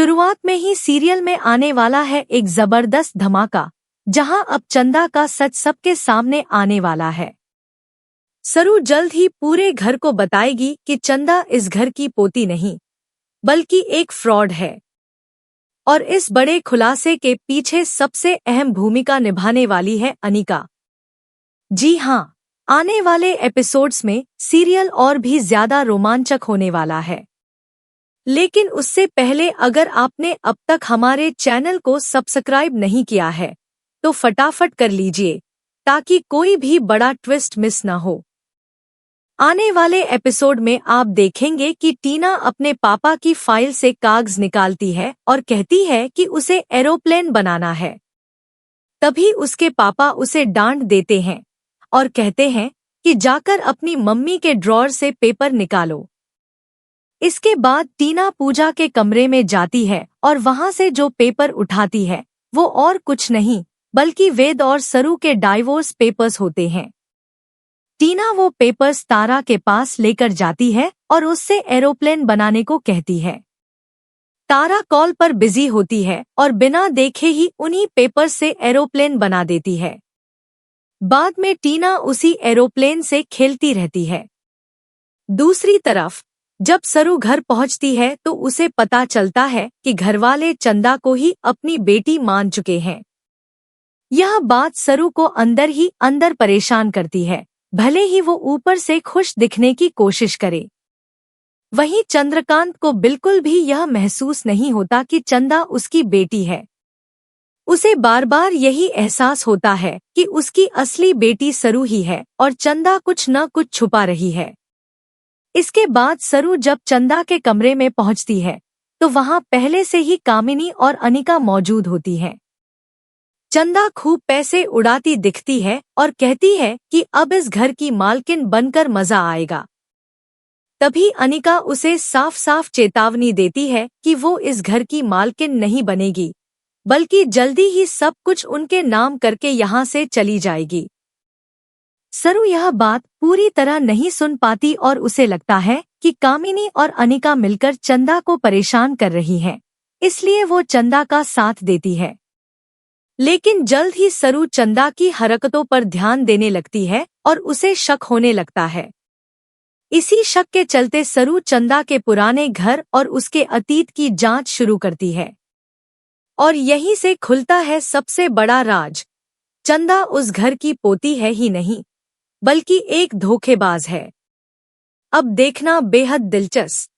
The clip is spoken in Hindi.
शुरुआत में ही सीरियल में आने वाला है एक जबरदस्त धमाका, जहां अब चंदा का सच सबके सामने आने वाला है। सरू जल्द ही पूरे घर को बताएगी कि चंदा इस घर की पोती नहीं, बल्कि एक फ्रॉड है। और इस बड़े खुलासे के पीछे सबसे अहम भूमिका निभाने वाली है अनिका। जी हाँ, आने वाले एपिसोड्स में सीरियल और भी ज्यादा रोमांचक होने वाला है। लेकिन उससे पहले अगर आपने अब तक हमारे चैनल को सब्सक्राइब नहीं किया है, तो फटाफट कर लीजिए ताकि कोई भी बड़ा ट्विस्ट मिस न हो। आने वाले एपिसोड में आप देखेंगे कि टीना अपने पापा की फाइल से कागज निकालती है और कहती है कि उसे एरोप्लेन बनाना है। तभी उसके पापा उसे डांट देते हैं और कहते हैं कि जाकर अपनी मम्मी के ड्रॉअर से पेपर निकालो। इसके बाद टीना पूजा के कमरे में जाती है और वहां से जो पेपर उठाती है वो और कुछ नहीं बल्कि वेद और सरू के डाइवोर्स पेपर्स होते हैं। टीना वो पेपर्स तारा के पास लेकर जाती है और उससे एरोप्लेन बनाने को कहती है। तारा कॉल पर बिजी होती है और बिना देखे ही उन्हीं पेपर्स से एरोप्लेन बना देती है। बाद में टीना उसी एरोप्लेन से खेलती रहती है। दूसरी तरफ जब सरू घर पहुंचती है तो उसे पता चलता है कि घरवाले चंदा को ही अपनी बेटी मान चुके हैं। यह बात सरू को अंदर ही अंदर परेशान करती है, भले ही वो ऊपर से खुश दिखने की कोशिश करे। वहीं चंद्रकांत को बिल्कुल भी यह महसूस नहीं होता कि चंदा उसकी बेटी है। उसे बार बार यही एहसास होता है कि उसकी असली बेटी सरू ही है और चंदा कुछ न कुछ छुपा रही है। इसके बाद सरू जब चंदा के कमरे में पहुंचती है तो वहां पहले से ही कामिनी और अनिका मौजूद होती हैं। चंदा खूब पैसे उड़ाती दिखती है और कहती है कि अब इस घर की मालकिन बनकर मजा आएगा। तभी अनिका उसे साफ साफ चेतावनी देती है कि वो इस घर की मालकिन नहीं बनेगी, बल्कि जल्दी ही सब कुछ उनके नाम करके यहाँ से चली जाएगी। सरू यह बात पूरी तरह नहीं सुन पाती और उसे लगता है कि कामिनी और अनिका मिलकर चंदा को परेशान कर रही हैं, इसलिए वो चंदा का साथ देती है। लेकिन जल्द ही सरू चंदा की हरकतों पर ध्यान देने लगती है और उसे शक होने लगता है। इसी शक के चलते सरू चंदा के पुराने घर और उसके अतीत की जांच शुरू करती है। और यहीं से खुलता है सबसे बड़ा राज। चंदा उस घर की पोती है ही नहीं, बल्कि एक धोखेबाज है। अब देखना बेहद दिलचस्प।